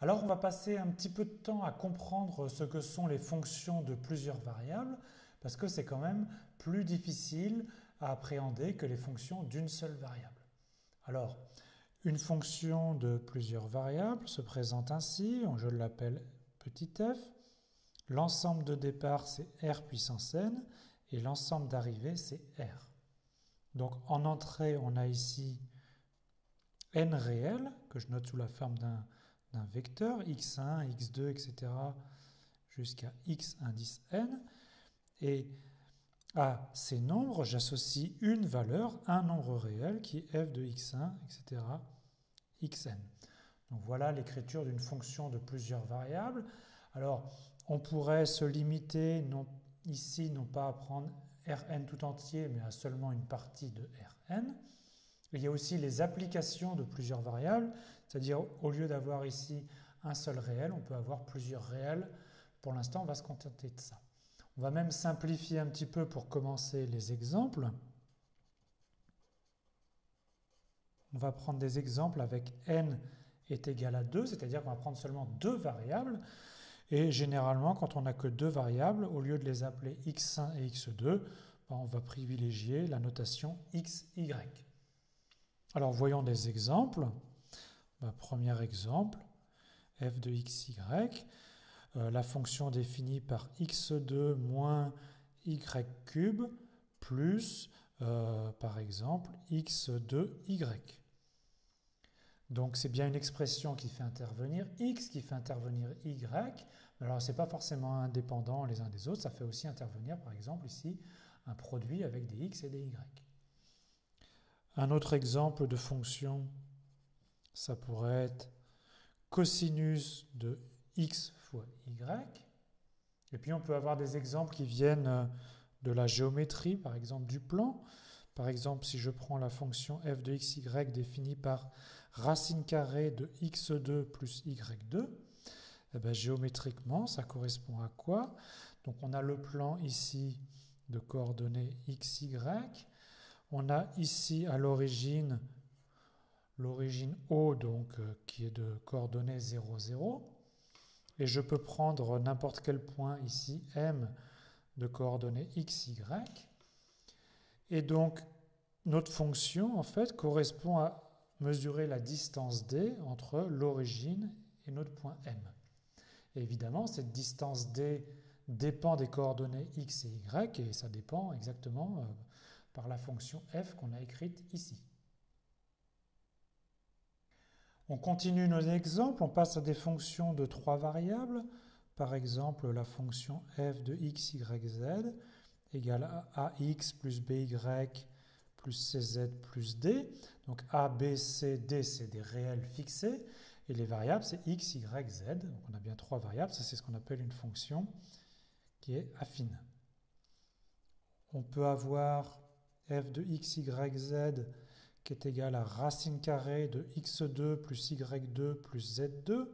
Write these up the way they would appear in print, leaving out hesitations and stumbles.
Alors on va passer un petit peu de temps à comprendre ce que sont les fonctions de plusieurs variables, parce que c'est quand même plus difficile à appréhender que les fonctions d'une seule variable. Alors, une fonction de plusieurs variables se présente ainsi, je l'appelle petit f. L'ensemble de départ c'est r puissance n, et l'ensemble d'arrivée c'est r. Donc en entrée, on a ici n réel, que je note sous la forme d'un vecteur, x1, x2, etc., jusqu'à x indice n. Et à ces nombres, j'associe une valeur, un nombre réel, qui est f de x1, etc., xn. Donc voilà l'écriture d'une fonction de plusieurs variables. Alors, on pourrait se limiter ici, non pas à prendre Rn tout entier, mais à seulement une partie de Rn. Il y a aussi les applications de plusieurs variables, c'est-à-dire au lieu d'avoir ici un seul réel, on peut avoir plusieurs réels. Pour l'instant, on va se contenter de ça. On va même simplifier un petit peu pour commencer les exemples. On va prendre des exemples avec n est égal à 2, c'est-à-dire qu'on va prendre seulement deux variables. Et généralement, quand on n'a que deux variables, au lieu de les appeler x1 et x2, on va privilégier la notation xy. Alors voyons des exemples. Premier exemple, f de xy, la fonction définie par x2 moins y cube plus, par exemple, x2y. Donc c'est bien une expression qui fait intervenir x, qui fait intervenir y, mais alors ce n'est pas forcément indépendant les uns des autres, ça fait aussi intervenir par exemple ici un produit avec des x et des y. Un autre exemple de fonction, ça pourrait être cosinus de x fois y, et puis on peut avoir des exemples qui viennent de la géométrie, par exemple du plan. Par exemple, si je prends la fonction f de xy définie par racine carrée de x2 plus y2, eh bien, géométriquement, ça correspond à quoi? Donc on a le plan ici de coordonnées xy. On a ici à l'origine O, donc, qui est de coordonnées 0, 0. Et je peux prendre n'importe quel point ici, M, de coordonnées xy. Et donc, notre fonction, en fait, correspond à mesurer la distance d entre l'origine et notre point M. Et évidemment, cette distance d dépend des coordonnées x et y, et ça dépend exactement par la fonction f qu'on a écrite ici. On continue nos exemples, on passe à des fonctions de trois variables. Par exemple, la fonction f de x, y, z égale à ax plus by plus cz plus d. Donc a, b, c, d, c'est des réels fixés. Et les variables, c'est x, y, z. Donc on a bien trois variables. Ça, c'est ce qu'on appelle une fonction qui est affine. On peut avoir f de x, y, z qui est égal à racine carrée de x2 plus y2 plus z2.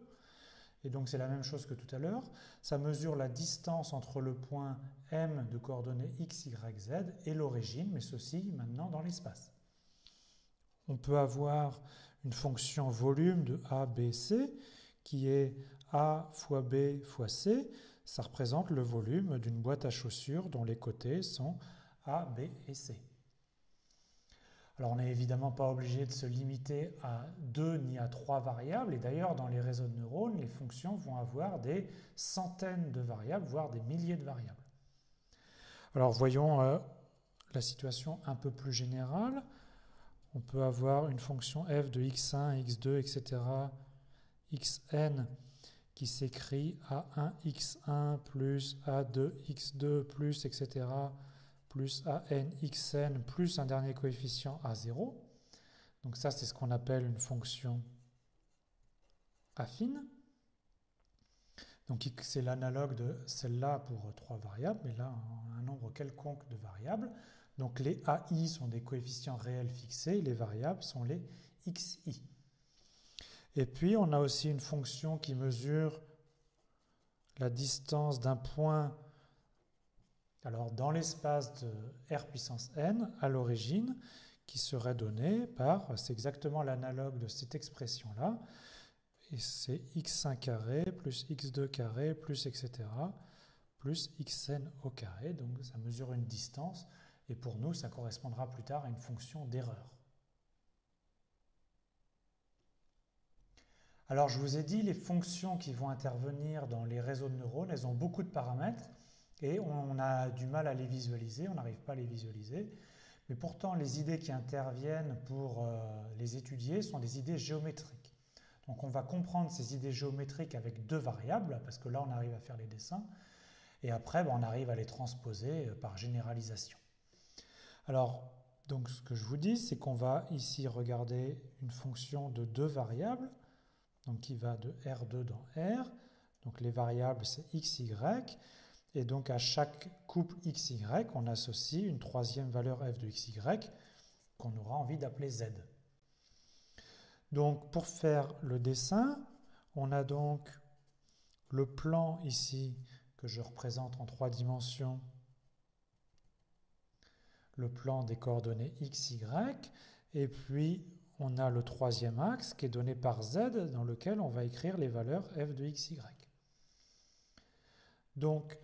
Et donc c'est la même chose que tout à l'heure. Ça mesure la distance entre le point M de coordonnées x, y, z et l'origine, mais ceci maintenant dans l'espace. On peut avoir une fonction volume de a, b, c qui est a fois b fois c. Ça représente le volume d'une boîte à chaussures dont les côtés sont a, b et c. Alors on n'est évidemment pas obligé de se limiter à deux ni à trois variables, et d'ailleurs dans les réseaux de neurones, les fonctions vont avoir des centaines de variables, voire des milliers de variables. Alors voyons la situation un peu plus générale. On peut avoir une fonction f de x1, x2, etc., xn qui s'écrit a1x1 plus a2x2 plus, etc., plus an xn plus un dernier coefficient a0. Donc ça, c'est ce qu'on appelle une fonction affine. Donc c'est l'analogue de celle-là pour trois variables, mais là, un nombre quelconque de variables. Donc les AI sont des coefficients réels fixés, les variables sont les XI. Et puis on a aussi une fonction qui mesure la distance d'un point, alors dans l'espace de R puissance n à l'origine, qui serait donnée par, c'est exactement l'analogue de cette expression-là, et c'est x1 carré plus x2 carré plus etc. plus xn au carré. Donc ça mesure une distance et pour nous ça correspondra plus tard à une fonction d'erreur. Alors je vous ai dit, les fonctions qui vont intervenir dans les réseaux de neurones, elles ont beaucoup de paramètres et on a du mal à les visualiser, on n'arrive pas à les visualiser. Mais pourtant, les idées qui interviennent pour les étudier sont des idées géométriques. Donc on va comprendre ces idées géométriques avec deux variables, parce que là on arrive à faire les dessins, et après on arrive à les transposer par généralisation. Alors, donc ce que je vous dis, c'est qu'on va ici regarder une fonction de deux variables, donc qui va de R2 dans R. Donc les variables, c'est x, y. Et donc à chaque couple x, y, on associe une troisième valeur f de x, y qu'on aura envie d'appeler z. Donc pour faire le dessin, on a donc le plan ici que je représente en 3 dimensions, le plan des coordonnées x, y, et puis on a le troisième axe qui est donné par z dans lequel on va écrire les valeurs f de x, y. Donc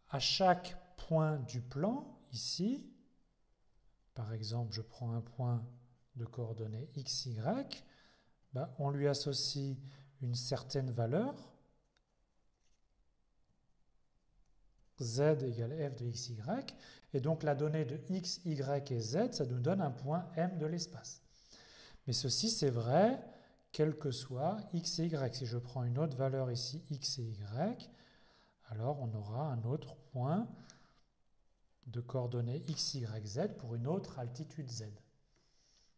à chaque point du plan, ici, par exemple je prends un point de coordonnées x, y, on lui associe une certaine valeur, z égale f de x, y, et donc la donnée de x, y et z, ça nous donne un point M de l'espace. Mais ceci c'est vrai quel que soit x et y. Si je prends une autre valeur ici, x et y, alors on aura un autre point de coordonnées x, y, z pour une autre altitude z.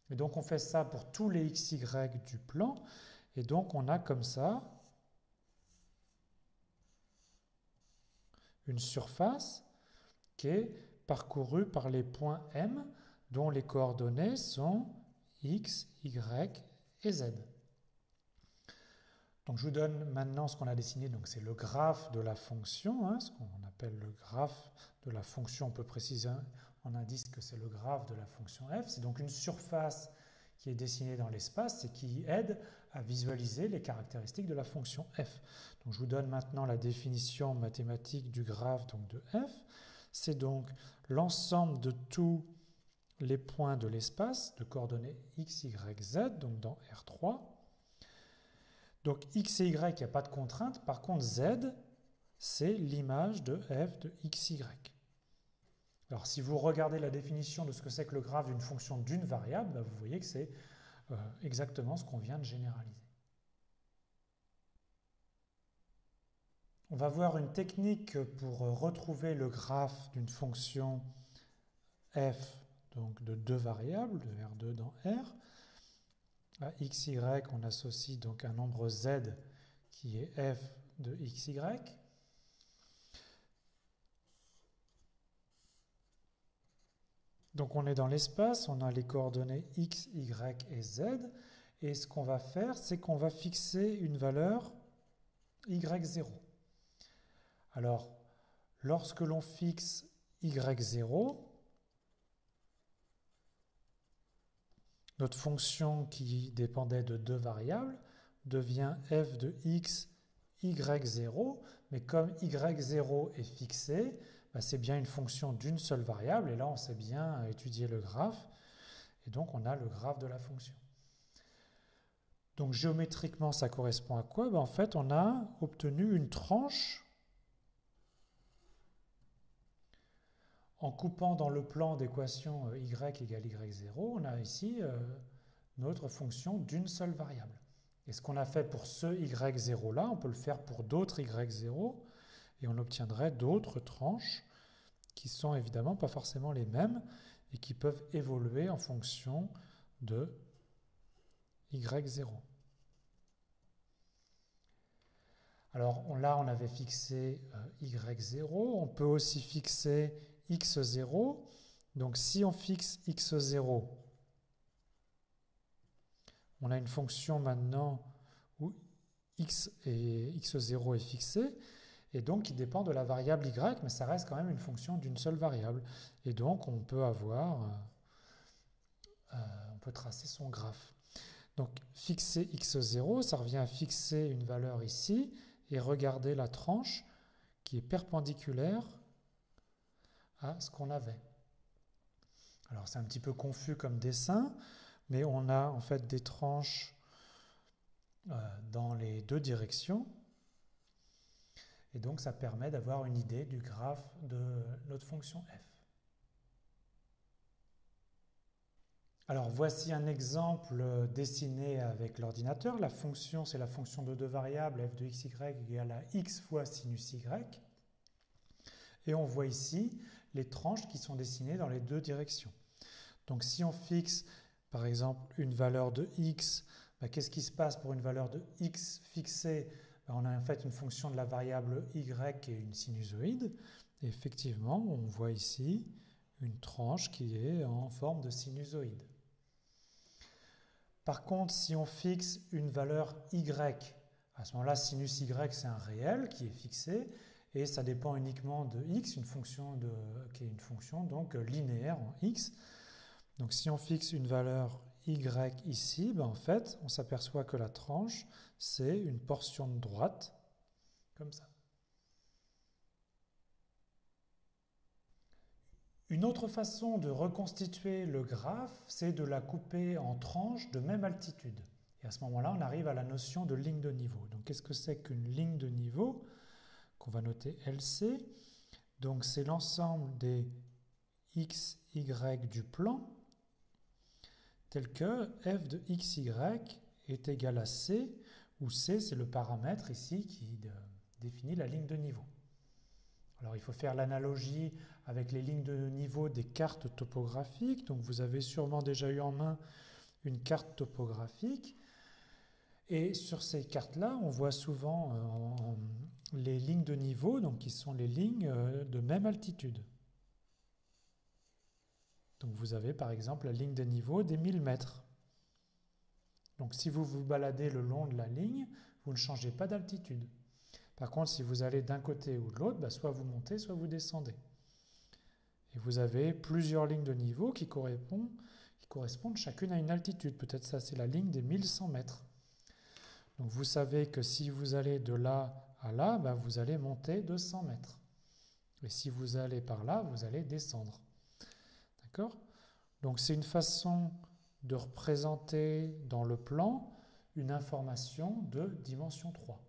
Et donc on fait ça pour tous les x, y du plan, et donc on a comme ça une surface qui est parcourue par les points M dont les coordonnées sont x, y et z. Donc je vous donne maintenant ce qu'on a dessiné, donc c'est le graphe de la fonction, ce qu'on appelle le graphe de la fonction. On peut préciser en indice que c'est le graphe de la fonction f. C'est donc une surface qui est dessinée dans l'espace et qui aide à visualiser les caractéristiques de la fonction f. Donc je vous donne maintenant la définition mathématique du graphe donc de f. C'est donc l'ensemble de tous les points de l'espace de coordonnées x, y, z, donc dans R3. Donc x et y, il n'y a pas de contrainte. Par contre, z, c'est l'image de f de x, y. Alors si vous regardez la définition de ce que c'est que le graphe d'une fonction d'une variable, vous voyez que c'est exactement ce qu'on vient de généraliser. On va voir une technique pour retrouver le graphe d'une fonction f donc de deux variables, de R2 dans R. À x, y, on associe donc un nombre z qui est f de x, y. Donc on est dans l'espace, on a les coordonnées x, y et z. Et ce qu'on va faire, c'est qu'on va fixer une valeur y0. Alors, lorsque l'on fixe y0, notre fonction qui dépendait de deux variables devient f de x, y0, mais comme y0 est fixé, c'est bien une fonction d'une seule variable, et là on sait bien étudier le graphe, et donc on a le graphe de la fonction. Donc géométriquement ça correspond à quoi? En fait on a obtenu une tranche en coupant dans le plan d'équation y égale y0, on a ici notre fonction d'une seule variable. Et ce qu'on a fait pour ce y0 là, on peut le faire pour d'autres y0 et on obtiendrait d'autres tranches qui sont évidemment pas forcément les mêmes et qui peuvent évoluer en fonction de y0. Alors là, on avait fixé y0, on peut aussi fixer x0. Donc si on fixe x0, on a une fonction maintenant où x0 est fixé, et donc qui dépend de la variable y, mais ça reste quand même une fonction d'une seule variable. Et donc on peut tracer son graphe. Donc fixer x0, ça revient à fixer une valeur ici et regarder la tranche qui est perpendiculaire à ce qu'on avait. Alors c'est un petit peu confus comme dessin, mais on a en fait des tranches dans les deux directions. Et donc ça permet d'avoir une idée du graphe de notre fonction f. Alors voici un exemple dessiné avec l'ordinateur. La fonction, c'est la fonction de deux variables, f de xy égale à x fois sinus y. Et on voit ici les tranches qui sont dessinées dans les deux directions. Donc si on fixe par exemple une valeur de x, qu'est-ce qui se passe pour une valeur de x fixée? On a en fait une fonction de la variable y qui est une sinusoïde. Et effectivement, on voit ici une tranche qui est en forme de sinusoïde. Par contre, si on fixe une valeur y, à ce moment-là, sinus y, c'est un réel qui est fixé et ça dépend uniquement de x, qui est une fonction donc linéaire en x. Donc si on fixe une valeur y ici, en fait, on s'aperçoit que la tranche, c'est une portion de droite, comme ça. Une autre façon de reconstituer le graphe, c'est de la couper en tranches de même altitude. Et à ce moment-là, on arrive à la notion de ligne de niveau. Donc qu'est-ce que c'est qu'une ligne de niveau? Qu'on va noter LC. Donc c'est l'ensemble des x, y du plan, tel que f de xy est égal à c, où c c'est le paramètre ici qui définit la ligne de niveau. Alors il faut faire l'analogie avec les lignes de niveau des cartes topographiques. Donc vous avez sûrement déjà eu en main une carte topographique. Et sur ces cartes-là, on voit souvent les lignes de niveau, donc qui sont les lignes de même altitude. Donc vous avez par exemple la ligne de niveau des 1000 mètres. Donc si vous vous baladez le long de la ligne, vous ne changez pas d'altitude. Par contre, si vous allez d'un côté ou de l'autre, soit vous montez, soit vous descendez. Et vous avez plusieurs lignes de niveau qui correspondent chacune à une altitude. Peut-être ça, c'est la ligne des 1100 mètres. Donc vous savez que si vous allez de là à là, vous allez monter de 100 mètres. Et si vous allez par là, vous allez descendre. D'accord? Donc c'est une façon de représenter dans le plan une information de dimension 3.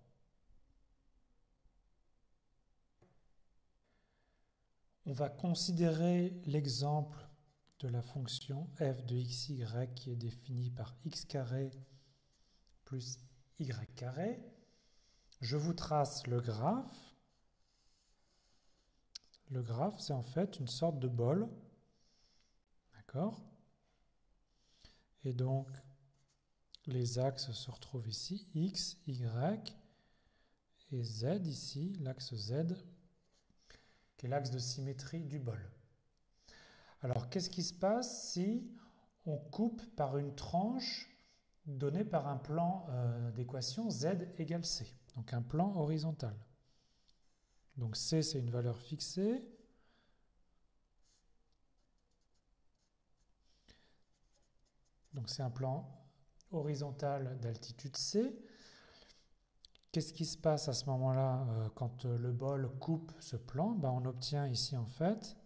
On va considérer l'exemple de la fonction f de xy qui est définie par x carré plus y carré. Je vous trace le graphe. Le graphe, c'est en fait une sorte de bol. D'accord? Et donc, les axes se retrouvent ici, x, y et z ici, l'axe z, qui est l'axe de symétrie du bol. Alors, qu'est-ce qui se passe si on coupe par une tranche donnée par un plan d'équation z égale c, donc un plan horizontal. Donc c, c'est une valeur fixée. Donc c'est un plan horizontal d'altitude c. Qu'est-ce qui se passe à ce moment-là quand le bol coupe ce plan? On obtient ici en fait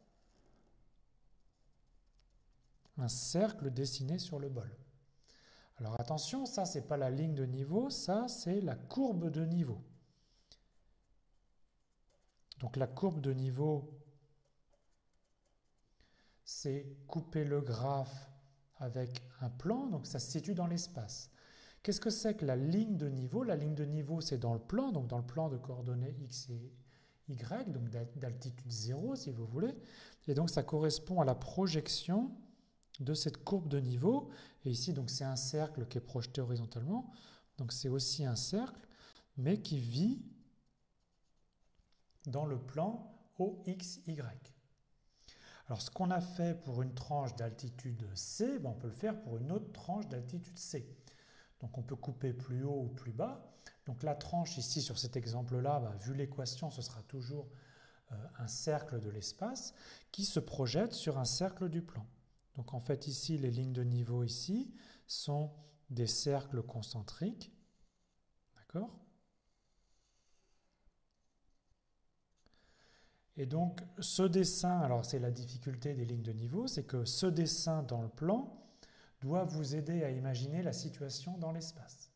un cercle dessiné sur le bol. Alors attention, ça c'est pas la ligne de niveau, ça c'est la courbe de niveau. Donc la courbe de niveau, c'est couper le graphe avec un plan, donc ça se situe dans l'espace. Qu'est-ce que c'est que la ligne de niveau? La ligne de niveau, c'est dans le plan, donc dans le plan de coordonnées x et y, donc d'altitude 0 si vous voulez. Et donc ça correspond à la projection de cette courbe de niveau. Et ici, donc c'est un cercle qui est projeté horizontalement. Donc c'est aussi un cercle, mais qui vit dans le plan OXY. Alors ce qu'on a fait pour une tranche d'altitude C, on peut le faire pour une autre tranche d'altitude C. Donc on peut couper plus haut ou plus bas. Donc la tranche ici sur cet exemple-là, vu l'équation, ce sera toujours un cercle de l'espace qui se projette sur un cercle du plan. Donc en fait ici, les lignes de niveau ici sont des cercles concentriques. D'accord? Et donc ce dessin, alors c'est la difficulté des lignes de niveau, c'est que ce dessin dans le plan doit vous aider à imaginer la situation dans l'espace.